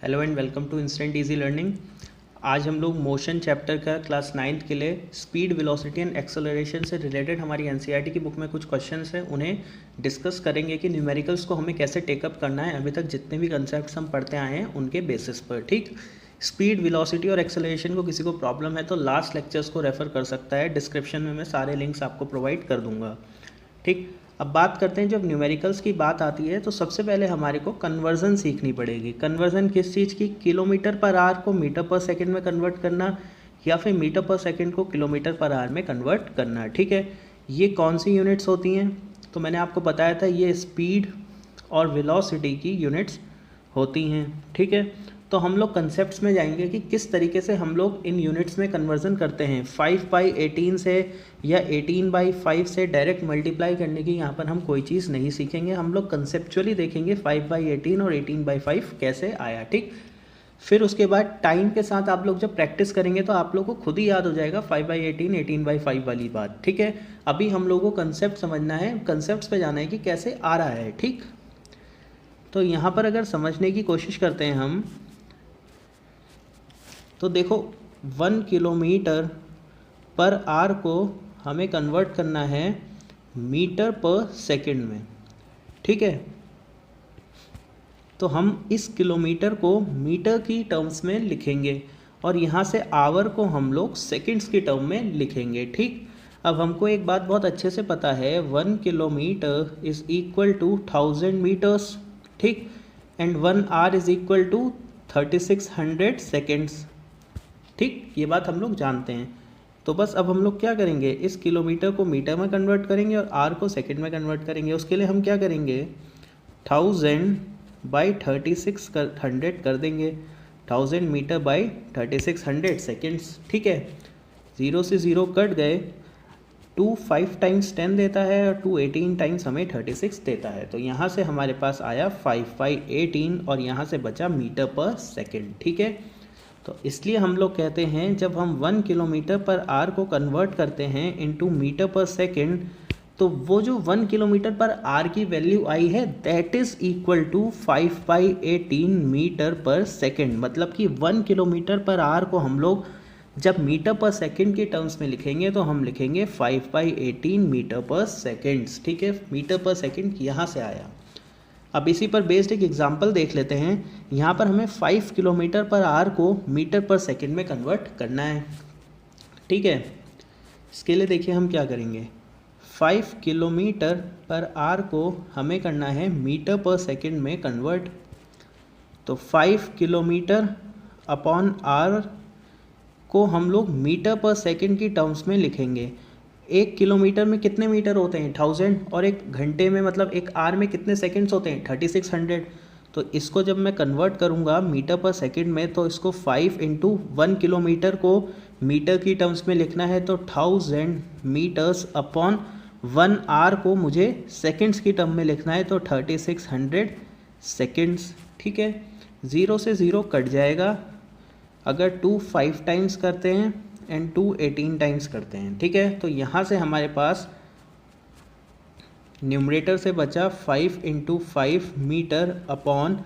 Hello and welcome to instant easy learning. आज हम लोग मोशन चैप्टर का क्लास 9th के लिए स्पीड, वेलोसिटी एंड एक्सेलरेशन से रिलेटेड हमारी एनसीईआरटी की बुक में कुछ क्वेश्चंस हैं, उन्हें डिस्कस करेंगे कि न्यूमेरिकल्स को हमें कैसे टेकअप करना है। अभी तक जितने भी कंसेप्ट्स हम पढ़ते आए हैं उनके बेसिस पर। ठीक, स्पीड, वेलोसिटी और एक्सेलरेशन को किसी को प्रॉब्लम है तो लास्ट लेक्चर्स को रेफर कर सकता है। डिस्क्रिप्शन में मैं सारे लिंक्स आपको प्रोवाइड कर दूंगा। ठीक, अब बात करते हैं, जब न्यूमेरिकल्स की बात आती है तो सबसे पहले हमारे को कन्वर्जन सीखनी पड़ेगी। कन्वर्जन किस चीज़ की? किलोमीटर पर आवर को मीटर पर सेकंड में कन्वर्ट करना या फिर मीटर पर सेकंड को किलोमीटर पर आवर में कन्वर्ट करना। ठीक है, ये कौन सी यूनिट्स होती हैं? तो मैंने आपको बताया था ये स्पीड और वेलोसिटी की यूनिट्स होती हैं। ठीक है, तो हम लोग कंसेप्ट्स में जाएंगे कि किस तरीके से हम लोग इन यूनिट्स में कन्वर्जन करते हैं। 5/18 से या 18/5 से डायरेक्ट मल्टीप्लाई करने की यहाँ पर हम कोई चीज़ नहीं सीखेंगे। हम लोग कंसेप्चुअली देखेंगे 5/18 और 18/5 कैसे आया। ठीक, फिर उसके बाद टाइम के साथ आप लोग जब प्रैक्टिस करेंगे तो आप लोग को खुद ही याद हो जाएगा 5/18 18/5 वाली बात। ठीक है, अभी हम लोगों को कंसेप्ट समझना है, कंसेप्ट पे जाना है कि कैसे आ रहा है। ठीक, तो यहाँ पर अगर समझने की कोशिश करते हैं हम, तो देखो 1 किलोमीटर पर आवर को हमें कन्वर्ट करना है मीटर पर सेकंड में। ठीक है, तो हम इस किलोमीटर को मीटर की टर्म्स में लिखेंगे और यहाँ से आवर को हम लोग सेकंड्स की टर्म में लिखेंगे। ठीक, अब हमको एक बात बहुत अच्छे से पता है, 1 kilometre is equal to 1000 metres. ठीक, and 1 hour is equal to 3600 seconds. ठीक, ये बात हम लोग जानते हैं। तो बस अब हम लोग क्या करेंगे, इस किलोमीटर को मीटर में कन्वर्ट करेंगे और आर को सेकंड में कन्वर्ट करेंगे। उसके लिए हम क्या करेंगे, 1000/3600 कर देंगे। 1000 मीटर बाई 3600 सेकेंड्स। ठीक है, 0 से 0 कट गए। 2 5 टाइम्स 10 देता है और 2 18 टाइम्स हमें 36 देता है। तो यहाँ से हमारे पास आया 5/18 और यहाँ से बचा मीटर पर सेकेंड। ठीक है, तो इसलिए हम लोग कहते हैं जब हम 1 किलोमीटर पर आवर को कन्वर्ट करते हैं इनटू मीटर पर सेकंड, तो वो जो 1 किलोमीटर पर आवर की वैल्यू आई है that is equal to 5/18 metre per second. मतलब कि 1 किलोमीटर पर आवर को हम लोग जब मीटर पर सेकंड के टर्म्स में लिखेंगे तो हम लिखेंगे 5/18 मीटर पर सेकेंड्स। ठीक है, मीटर पर सेकंड यहाँ से आया। अब इसी पर बेस्ड एक एग्जांपल देख लेते हैं। यहाँ पर हमें 5 किलोमीटर पर आवर को मीटर पर सेकंड में कन्वर्ट करना है। ठीक है, इसके लिए देखिए हम क्या करेंगे, 5 किलोमीटर पर आवर को हमें करना है मीटर पर सेकंड में कन्वर्ट। तो 5 किलोमीटर अपॉन आवर को हम लोग मीटर पर सेकंड की टर्म्स में लिखेंगे। 1 किलोमीटर में कितने मीटर होते हैं, 1000, और 1 घंटे में मतलब 1 आवर में कितने सेकंड्स होते हैं, 3600। तो इसको जब मैं कन्वर्ट करूँगा मीटर पर सेकंड में, तो इसको 5 इंटू 1 किलोमीटर को मीटर की टर्म्स में लिखना है, तो 1000 मीटर्स अपॉन 1 आवर को मुझे सेकंड्स की टर्म में लिखना है, तो 3600 सेकंड्स। ठीक है, 0 से 0 कट जाएगा अगर 2 5 टाइम्स करते हैं एंड 2 18 टाइम्स करते हैं। ठीक है, तो यहाँ से हमारे पास न्यूमरेटर से बचा 5 into 5 metre upon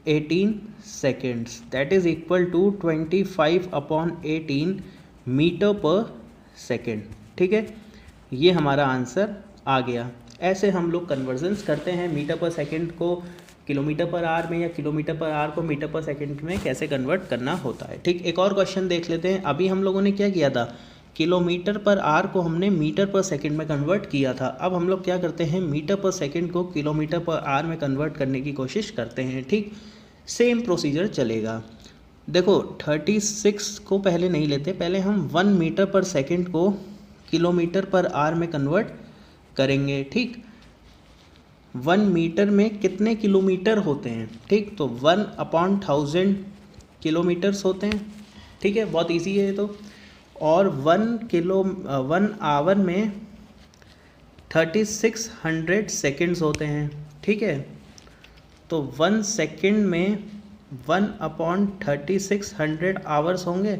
18 seconds, that is equal to 25/18 metre per second. ठीक है, ये हमारा आंसर आ गया। ऐसे हम लोग कन्वर्जन्स करते हैं, मीटर पर सेकेंड को किलोमीटर पर आवर में या किलोमीटर पर आवर को मीटर पर सेकंड में कैसे कन्वर्ट करना होता है। ठीक, एक और क्वेश्चन देख लेते हैं। अभी हम लोगों ने क्या किया था, किलोमीटर पर आवर को हमने मीटर पर सेकंड में कन्वर्ट किया था। अब हम लोग क्या करते हैं, मीटर पर सेकंड को किलोमीटर पर आवर में कन्वर्ट करने की कोशिश करते हैं। ठीक, सेम प्रोसीजर चलेगा। देखो 36 को पहले नहीं लेते, पहले हम 1 मीटर पर सेकेंड को किलोमीटर पर आवर में कन्वर्ट करेंगे। ठीक, 1 मीटर में कितने किलोमीटर होते हैं, ठीक, तो 1/1000 किलोमीटर्स होते हैं। ठीक है, बहुत इजी है ये तो। और 1 आवर में 3600 सेकेंड्स होते हैं। ठीक है, तो 1 सेकेंड में 1/3600 आवर्स होंगे।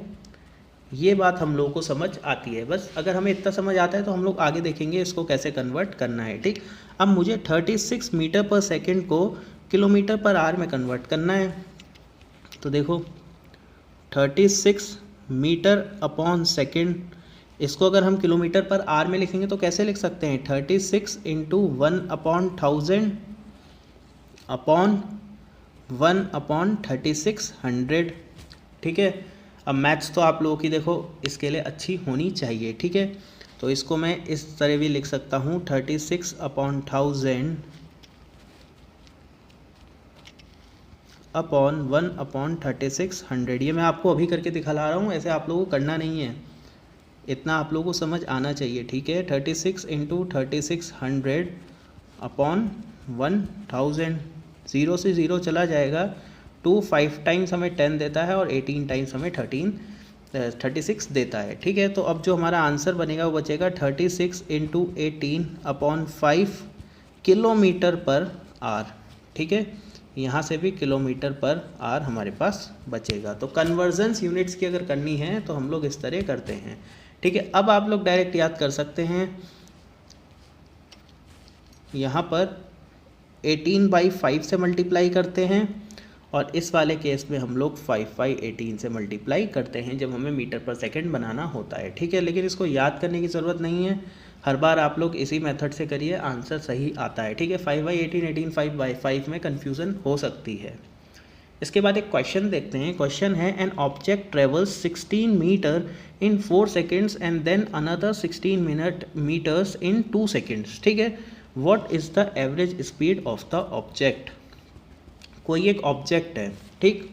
ये बात हम लोगों को समझ आती है। बस अगर हमें इतना समझ आता है तो हम लोग आगे देखेंगे इसको कैसे कन्वर्ट करना है। ठीक, अब मुझे 36 मीटर पर सेकंड को किलोमीटर पर आवर में कन्वर्ट करना है। तो देखो 36 मीटर अपॉन सेकेंड, इसको अगर हम किलोमीटर पर आर में लिखेंगे तो कैसे लिख सकते हैं, 36 इंटू 1/1000 अपॉन 1/3600। ठीक है, अब मैथ्स तो आप लोगों की देखो इसके लिए अच्छी होनी चाहिए। ठीक है, तो इसको मैं इस तरह भी लिख सकता हूँ 36/1000 अपॉन 1/3600। ये मैं आपको अभी करके दिखा ला रहा हूँ, ऐसे आप लोगों को करना नहीं है, इतना आप लोगों को समझ आना चाहिए। ठीक है, 36 इंटू 3600 अपॉन 1000, 0 से 0 चला जाएगा, 2 5 टाइम्स हमें 10 देता है और 18 टाइम्स हमें 36 देता है। ठीक है, तो अब जो हमारा आंसर बनेगा वो बचेगा 36 इंटू 18 अपॉन 5 किलोमीटर पर आर। ठीक है, यहाँ से भी किलोमीटर पर आर हमारे पास बचेगा। तो कन्वर्जन्स यूनिट्स की अगर करनी है तो हम लोग इस तरह करते हैं। ठीक है, अब आप लोग डायरेक्ट याद कर सकते हैं, यहाँ पर 18/5 से मल्टीप्लाई करते हैं और इस वाले केस में हम लोग 5/18 से मल्टीप्लाई करते हैं जब हमें मीटर पर सेकंड बनाना होता है। ठीक है, लेकिन इसको याद करने की ज़रूरत नहीं है, हर बार आप लोग इसी मेथड से करिए, आंसर सही आता है। ठीक है, 5/18, 18 5/5 में कन्फ्यूज़न हो सकती है। इसके बाद एक क्वेश्चन देखते हैं। क्वेश्चन है, an object travels 16 metre in 4 seconds and then another 16 metres in 2 seconds. ठीक है, what is the average speed of the object. कोई एक ऑब्जेक्ट है, ठीक,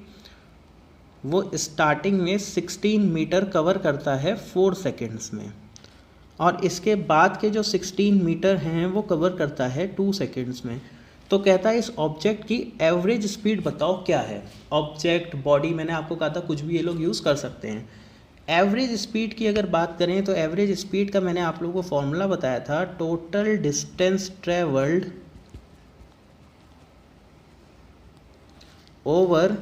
वो स्टार्टिंग में 16 मीटर कवर करता है 4 सेकेंड्स में, और इसके बाद के जो 16 मीटर हैं वो कवर करता है 2 सेकेंड्स में। तो कहता है इस ऑब्जेक्ट की एवरेज स्पीड बताओ क्या है। ऑब्जेक्ट, बॉडी, मैंने आपको कहा था कुछ भी ये लोग यूज़ कर सकते हैं। एवरेज स्पीड की अगर बात करें तो एवरेज स्पीड का मैंने आप लोगों को फॉर्मूला बताया था, total distance travelled over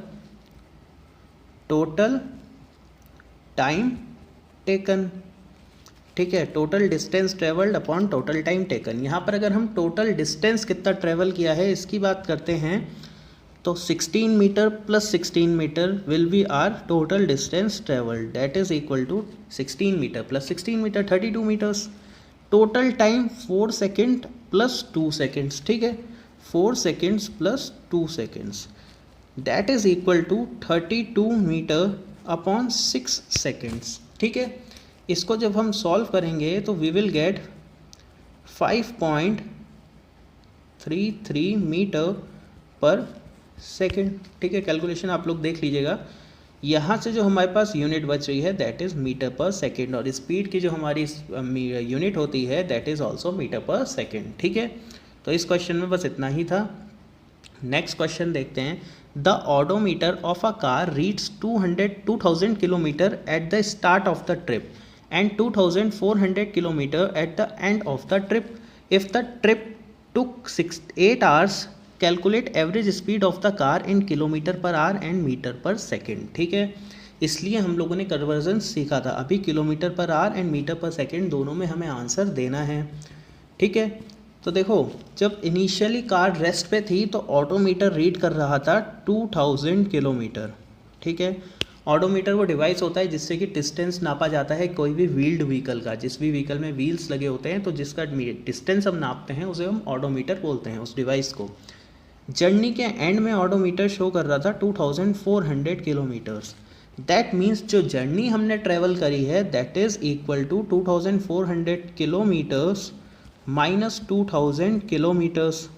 total time taken. ठीक है, total distance travelled upon total time taken. यहाँ पर अगर हम टोटल डिस्टेंस कितना ट्रेवल किया है इसकी बात करते हैं तो 16 metre plus 16 metre will be are total distance travelled, that is equal to 16 metre plus 16 metre 32 metres. Total time 4 second plus 2 seconds. ठीक है, 4 seconds plus 2 seconds, that is equal to 32 metre upon 6 seconds. ठीक है, इसको जब हम solve करेंगे तो we will get 5.33 metre per second. ठीक है, कैलकुलेशन आप लोग देख लीजिएगा। यहाँ से जो हमारे पास यूनिट बच रही है that is metre per second, और स्पीड की जो हमारी यूनिट होती है that is also metre per second. ठीक है, तो इस क्वेश्चन में बस इतना ही था। नेक्स्ट क्वेश्चन देखते हैं। The odometer of a car reads 2000 kilometre at the start of the trip and 2400 kilometer at the end of the trip. If the trip took 8 hours, calculate average speed of the car in kilometer per hour and meter per second. ठीक है, इसलिए हम लोगों ने conversion सीखा था। अभी kilometre per hour and metre per second दोनों में हमें आंसर देना है। ठीक है, तो देखो जब इनिशियली कार रेस्ट पे थी तो ऑडोमीटर रीड कर रहा था 2000 किलोमीटर। ठीक है, ऑडोमीटर वो डिवाइस होता है जिससे कि डिस्टेंस नापा जाता है कोई भी व्हील्ड व्हीकल का। जिस भी व्हीकल में व्हील्स लगे होते हैं तो जिसका डिस्टेंस हम नापते हैं उसे हम ऑडोमीटर बोलते हैं, उस डिवाइस को। जर्नी के एंड में ऑडोमीटर शो कर रहा था 2400 किलोमीटर्स। दैट मीन्स जो जर्नी हमने ट्रेवल करी है that is equal to 2400 kilometres minus 2000 kilometres,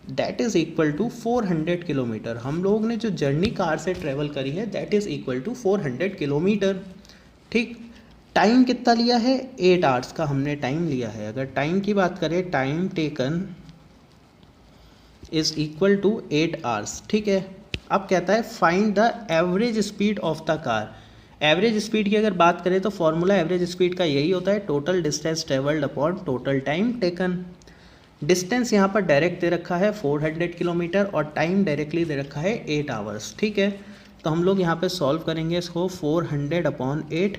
that is equal to 400 kilometre. हम लोग ने जो जर्नी कार से ट्रेवल करी है that is equal to 400 kilometre. ठीक, टाइम कितना लिया है, 8 आवर्स का हमने टाइम लिया है। अगर टाइम की बात करें, time taken is equal to 8 hours. ठीक है, अब कहता है find the average speed of the car. Average speed की अगर बात करें तो फॉर्मूला एवरेज स्पीड का यही होता है, total distance travelled upon total time taken. Distance यहाँ पर डायरेक्ट दे रखा है 400 किलोमीटर और टाइम डायरेक्टली दे रखा है 8 आवर्स। ठीक है, तो हम लोग यहाँ पे सॉल्व करेंगे इसको। 400 अपॉन 8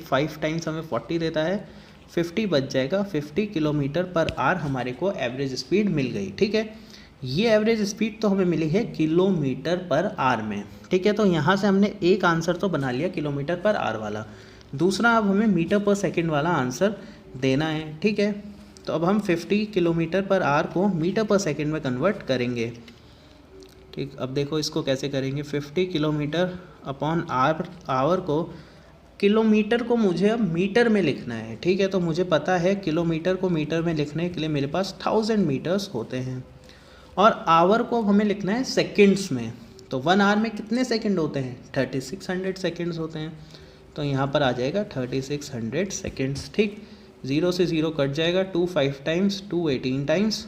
5 टाइम्स हमें 40 देता है, 50 बच जाएगा। 50 किलोमीटर पर आवर हमारे को एवरेज स्पीड मिल गई। ठीक है, ये एवरेज स्पीड तो हमें मिली है किलोमीटर पर आवर में, ठीक है। तो यहाँ से हमने एक आंसर तो बना लिया किलोमीटर पर आवर वाला, दूसरा अब हमें मीटर पर सेकंड वाला आंसर देना है, ठीक है। तो अब हम 50 किलोमीटर पर आवर को मीटर पर सेकंड में कन्वर्ट करेंगे, ठीक। अब देखो इसको कैसे करेंगे, 50 किलोमीटर अपॉन आवर को, किलोमीटर को मुझे अब मीटर में लिखना है, ठीक है। तो मुझे पता है किलोमीटर को मीटर में लिखने के लिए मेरे पास 1000 मीटर्स होते हैं, और आवर को अब हमें लिखना है सेकंड्स में। तो 1 आवर में कितने सेकंड होते हैं, 3600 सेकंड्स होते हैं। तो यहाँ पर आ जाएगा 3600 सेकंड्स, ठीक। 0 से 0 कट जाएगा, 2 5 times, 2 18 times,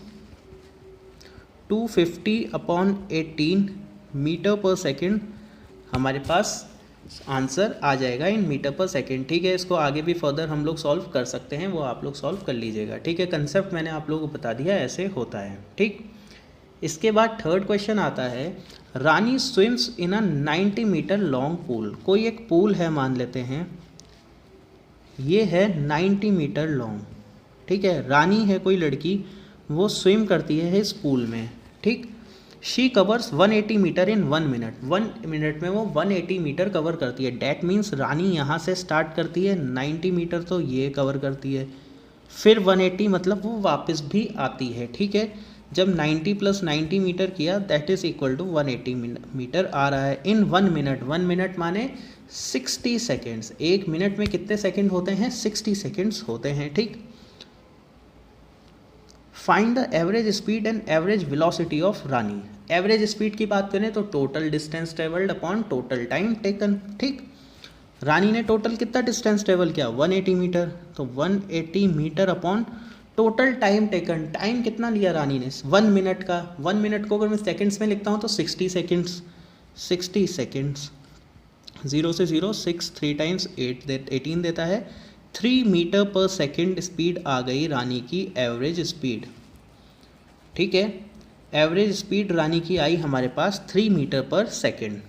250 upon 18 metre per second हमारे पास आंसर आ जाएगा इन मीटर पर सेकंड, ठीक है। इसको आगे भी फर्दर हम लोग सॉल्व कर सकते हैं, वो आप लोग सॉल्व कर लीजिएगा, ठीक है। कंसेप्ट मैंने आप लोगों को बता दिया, ऐसे होता है, ठीक। इसके बाद थर्ड क्वेश्चन आता है, Rani swims in a 90 metre long pool. कोई एक पूल है मान लेते हैं, ये है 90 मीटर लॉन्ग, ठीक है। रानी है कोई लड़की, वो स्विम करती है इस पूल में, ठीक। She covers 180 metre in 1 minute, 1 minute में वो 180 मीटर कवर करती है। डैट मीन्स रानी यहाँ से स्टार्ट करती है 90 मीटर, तो ये कवर करती है, फिर 180 मतलब वो वापस भी आती है, ठीक है। जब 90 + 90 मीटर किया that is equal to 180 metre आ रहा है इन 1 मिनट। 1 मिनट माने 60 सेकेंड्स, 1 मिनट में कितने सेकेंड होते हैं, 60 सेकेंड्स होते हैं, ठीक। Find the average speed and average velocity of Rani. Average speed की बात करें तो total distance travelled upon total time taken, ठीक। रानी ने टोटल कितना डिस्टेंस ट्रेवल किया, 180 मीटर, तो 180 metre upon total time taken, time कितना लिया रानी ने, 1 मिनट का। 1 मिनट को अगर मैं सेकेंड्स में लिखता हूँ तो 60 सेकेंड्स, 60 सेकेंड्स, 0 से 0 6 3 टाइम्स 18 देता है, 3 मीटर पर सेकेंड स्पीड आ गई रानी की एवरेज स्पीड, ठीक है। एवरेज स्पीड रानी की आई हमारे पास 3 मीटर पर सेकेंड।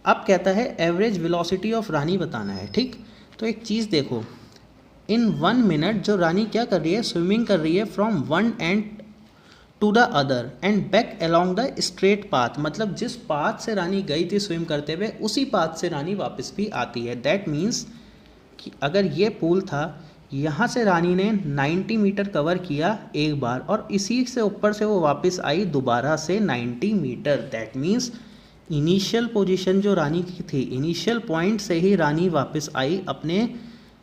अब कहता है एवरेज वेलोसिटी ऑफ रानी बताना है, ठीक। तो एक चीज़ देखो, इन 1 मिनट जो रानी क्या कर रही है, स्विमिंग कर रही है from one end to the other end back along the straight path, मतलब जिस पाथ से रानी गई थी स्विम करते हुए उसी पाथ से रानी वापस भी आती है। दैट मीन्स कि अगर ये पूल था, यहाँ से रानी ने 90 मीटर कवर किया एक बार, और इसी से ऊपर से वो वापस आई दोबारा से 90 metre. That means initial position जो रानी की थी, इनिशियल पॉइंट से ही रानी वापस आई अपने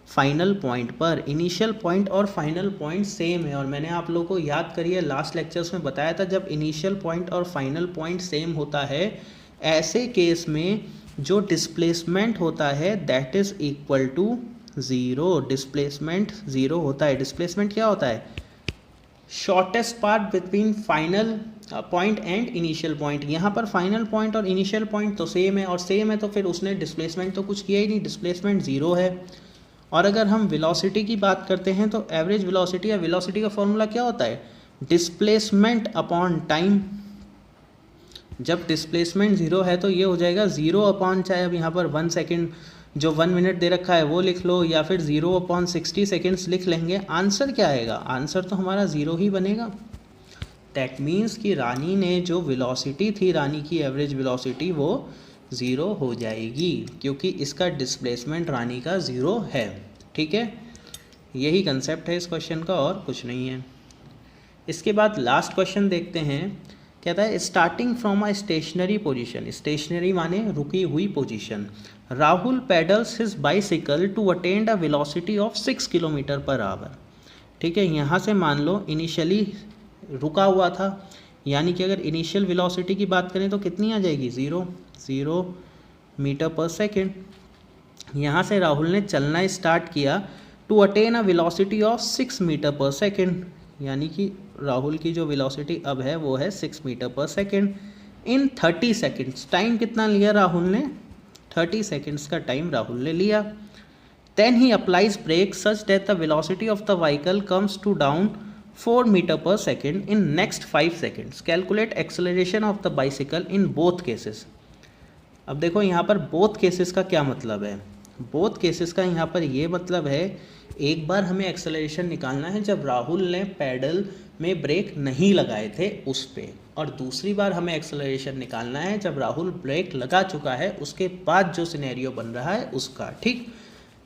फाइनल पॉइंट पर। इनिशियल पॉइंट और फाइनल पॉइंट सेम है, और मैंने आप लोगों को याद करिए लास्ट लेक्चर्स में बताया था, जब इनिशियल पॉइंट और फाइनल पॉइंट सेम होता है ऐसे केस में जो डिस्प्लेसमेंट होता है that is equal to 0। Displacement 0 होता है। डिस्प्लेसमेंट क्या होता है, shortest path between final point and initial point. यहाँ पर फाइनल पॉइंट और इनिशियल पॉइंट तो सेम है, और सेम है तो फिर उसने डिस्प्लेसमेंट तो कुछ किया ही नहीं, डिस्प्लेसमेंट 0 है। और अगर हम वेलोसिटी की बात करते हैं तो एवरेज वेलोसिटी या वेलोसिटी का फॉर्मूला क्या होता है, डिस्प्लेसमेंट अपॉन टाइम। जब डिस्प्लेसमेंट 0 है तो ये हो जाएगा 0 अपॉन, चाहे अब यहाँ पर 1 सेकेंड जो 1 मिनट दे रखा है वो लिख लो, या फिर 0 अपॉन 60 सेकेंड्स लिख लेंगे। आंसर क्या आएगा, आंसर तो हमारा 0 ही बनेगा। दैट मीन्स कि रानी ने जो वेलोसिटी थी, रानी की एवरेज वेलोसिटी वो 0 हो जाएगी, क्योंकि इसका डिस्प्लेसमेंट रानी का 0 है, ठीक है। यही कंसेप्ट है इस क्वेश्चन का, और कुछ नहीं है। इसके बाद लास्ट क्वेश्चन देखते हैं। कहता है starting from a stationary position, stationary माने रुकी हुई position, Rahul pedals his bicycle to attain a velocity of 6 kilometre per hour, ठीक है। यहाँ से मान लो इनिशियली रुका हुआ था, यानी कि अगर इनिशियल वेलोसिटी की बात करें तो कितनी आ जाएगी, 0 मीटर पर सेकेंड। यहाँ से राहुल ने चलना स्टार्ट किया to attain a velocity of 6 metre per second, यानी कि राहुल की जो वेलोसिटी अब है वो है 6 मीटर पर सेकेंड इन 30 सेकेंड्स। टाइम कितना लिया राहुल ने, 30 सेकेंड्स का टाइम राहुल ने लिया। Then he applies brake such that the velocity of the vehicle comes to down 4 metre per second in next 5 seconds. Calculate acceleration of the bicycle in both cases. अब देखो यहाँ पर बोथ केसेस का क्या मतलब है। बोथ केसेस का यहाँ पर ये मतलब है, एक बार हमें एक्सेलरेशन निकालना है जब राहुल ने पैडल में ब्रेक नहीं लगाए थे उस पे, और दूसरी बार हमें एक्सेलरेशन निकालना है जब राहुल ब्रेक लगा चुका है उसके बाद जो सिनेरियो बन रहा है उसका। ठीक,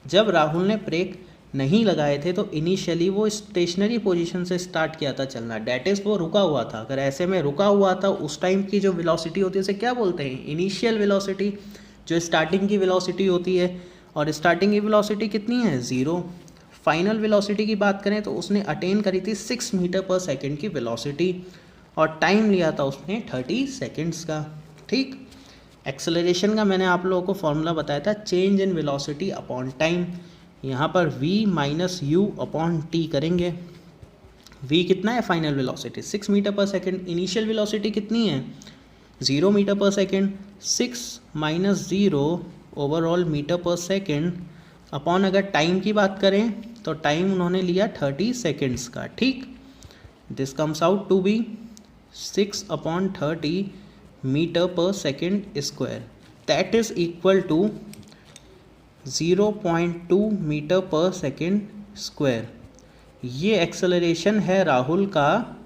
जब राहुल ने ब्रेक नहीं लगाए थे तो इनिशियली वो स्टेशनरी पोजीशन से स्टार्ट किया था चलना, डैट इज़ वो रुका हुआ था। अगर ऐसे में रुका हुआ था उस टाइम की जो वेलोसिटी होती है उसे क्या बोलते हैं, इनिशियल वेलोसिटी, जो स्टार्टिंग की वेलोसिटी होती है। और स्टार्टिंग की वेलोसिटी कितनी है, 0। फाइनल वेलोसिटी की बात करें तो उसने अटेन करी थी 6 मीटर पर सेकेंड की वेलोसिटी, और टाइम लिया था उसने 30 सेकेंड्स का। ठीक, एक्सेलरेशन का मैंने आप लोगों को फॉर्मूला बताया था, change in velocity upon time. यहाँ पर v minus u upon t करेंगे। v कितना है final velocity, 6 metre per second. Initial velocity कितनी है, 0 metre per second. 6 minus 0 overall metre per second upon, अगर टाइम की बात करें तो टाइम उन्होंने लिया 30 सेकेंड्स का। ठीक, this comes out to be 6/30 metre per second square, that is equal to 0.2 metre per second square. ये एक्सेलरेशन है राहुल का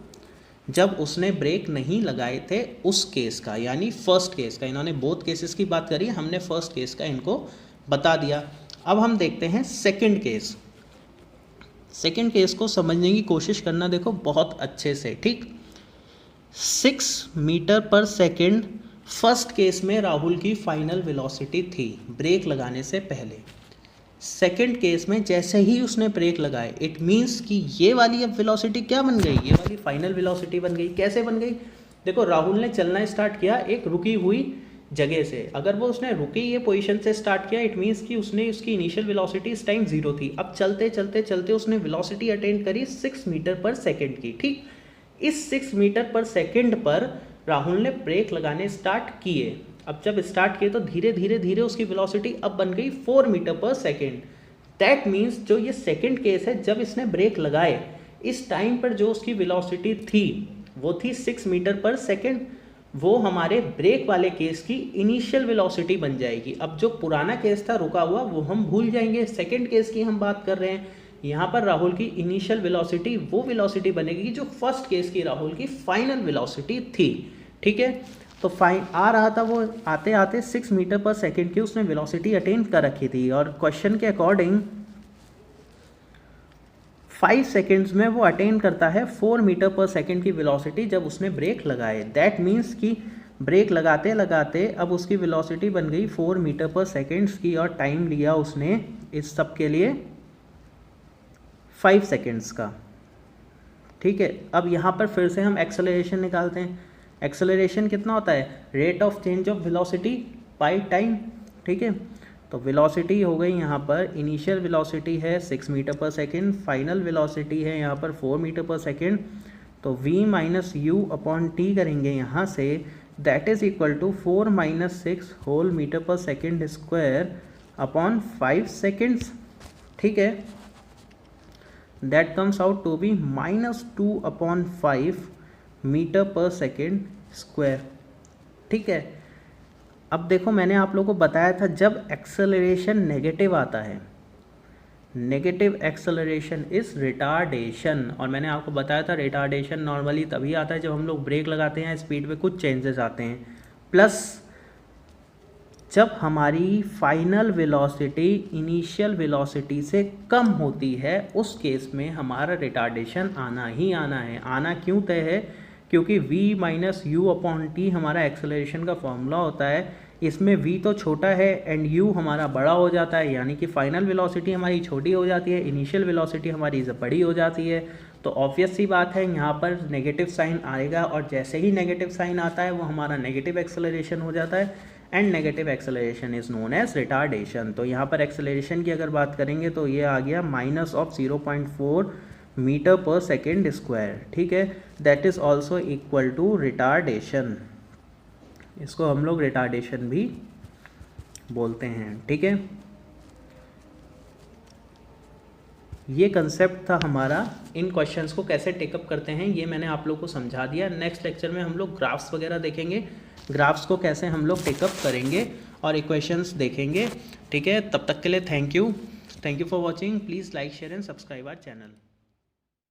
जब उसने ब्रेक नहीं लगाए थे उस केस का, यानी फर्स्ट केस का। इन्होंने बोथ केसेस की बात करी, हमने फर्स्ट केस का इनको बता दिया। अब हम देखते हैं सेकंड केस। सेकंड केस को समझने की कोशिश करना देखो बहुत अच्छे से। ठीक, 6 metre per second first case में राहुल की फाइनल वेलोसिटी थी ब्रेक लगाने से पहले। सेकंड केस में जैसे ही उसने ब्रेक लगाए, इट मीन्स कि ये वाली अब वेलोसिटी क्या बन गई, ये वाली फाइनल वेलोसिटी बन गई। कैसे बन गई, देखो राहुल ने चलना स्टार्ट किया एक रुकी हुई जगह से। अगर वो उसने रुकी ये पोजीशन से स्टार्ट किया, इट मीन्स कि उसने उसकी इनिशियल वेलोसिटी इस टाइम 0 थी। अब चलते चलते चलते उसने वेलोसिटी अटेन करी 6 मीटर पर सेकेंड की। ठीक, इस 6 मीटर पर सेकेंड पर राहुल ने ब्रेक लगाने स्टार्ट किए। अब जब स्टार्ट किए तो धीरे धीरे धीरे उसकी वेलोसिटी अब बन गई 4 metre per second. That means जो ये सेकेंड केस है, जब इसने ब्रेक लगाए इस टाइम पर जो उसकी वेलोसिटी थी वो थी 6 मीटर पर सेकेंड। वो हमारे ब्रेक वाले केस की इनिशियल वेलोसिटी बन जाएगी। अब जो पुराना केस था रुका हुआ वो हम भूल जाएंगे, सेकेंड केस की हम बात कर रहे हैं। यहाँ पर राहुल की इनिशियल वेलोसिटी वो वेलोसिटी बनेगी जो फर्स्ट केस की राहुल की फाइनल वेलोसिटी थी। ठीक है, तो आ रहा था वो आते आते 6 मीटर पर सेकेंड की उसने वेलोसिटी अटेन कर रखी थी, और क्वेश्चन के अकॉर्डिंग 5 सेकेंड्स में वो अटेन करता है 4 मीटर पर सेकेंड की वेलोसिटी जब उसने ब्रेक लगाए। दैट मीन्स कि ब्रेक लगाते लगाते अब उसकी वेलोसिटी बन गई 4 मीटर पर सेकेंड्स की, और टाइम लिया उसने इस सब के लिए 5 सेकेंड्स का। ठीक है, अब यहाँ पर फिर से हम एक्सेलरेशन निकालते हैं। एक्सेलरेशन कितना होता है, rate of change of velocity by time. ठीक है, तो वेलोसिटी हो गई यहाँ पर, इनिशियल वेलोसिटी है 6 metre per second, final velocity है यहाँ पर 4 मीटर पर सेकेंड। तो v minus u upon t करेंगे यहाँ से, that is equal to 4 minus 6 whole metre per second square upon 5 seconds. ठीक है, that comes out to be -2/5 metre per second square. ठीक है, अब देखो मैंने आप लोगों को बताया था जब एक्सेलरेशन नेगेटिव आता है, नेगेटिव एक्सेलरेशन इज रिटार्डेशन, और मैंने आपको बताया था रिटार्डेशन नॉर्मली तभी आता है जब हम लोग ब्रेक लगाते हैं, स्पीड में कुछ चेंजेस आते हैं, प्लस जब हमारी फाइनल वेलोसिटी इनिशियल वेलोसिटी से कम होती है उस केस में हमारा रिटार्डेशन आना ही आना है। आना क्यों तय है, क्योंकि v minus u upon T हमारा एक्सेलरेशन का फॉर्मूला होता है। इसमें v तो छोटा है एंड u हमारा बड़ा हो जाता है, यानी कि फाइनल वेलोसिटी हमारी छोटी हो जाती है, इनिशियल वेलोसिटी हमारी बड़ी हो जाती है। तो ऑब्वियस सी बात है यहाँ पर नेगेटिव साइन आएगा, और जैसे ही नेगेटिव साइन आता है वो हमारा नेगेटिव एक्सेलरेशन हो जाता है, and negative acceleration is known as retardation. तो यहाँ पर एक्सेलरेशन की अगर बात करेंगे तो ये आ गया -0.4 मीटर पर सेकेंड स्क्वायर। ठीक है, that is also equal to retardation, इसको हम लोग रिटार्डेशन भी बोलते हैं। ठीक है, ये कंसेप्ट था हमारा। इन क्वेश्चंस को कैसे टेकअप करते हैं ये मैंने आप लोग को समझा दिया। नेक्स्ट लेक्चर में हम लोग ग्राफ्स वगैरह देखेंगे, ग्राफ्स को कैसे हम लोग टेकअप करेंगे, और इक्वेशंस देखेंगे। ठीक है, तब तक के लिए thank you for watching. Please like share and subscribe our channel.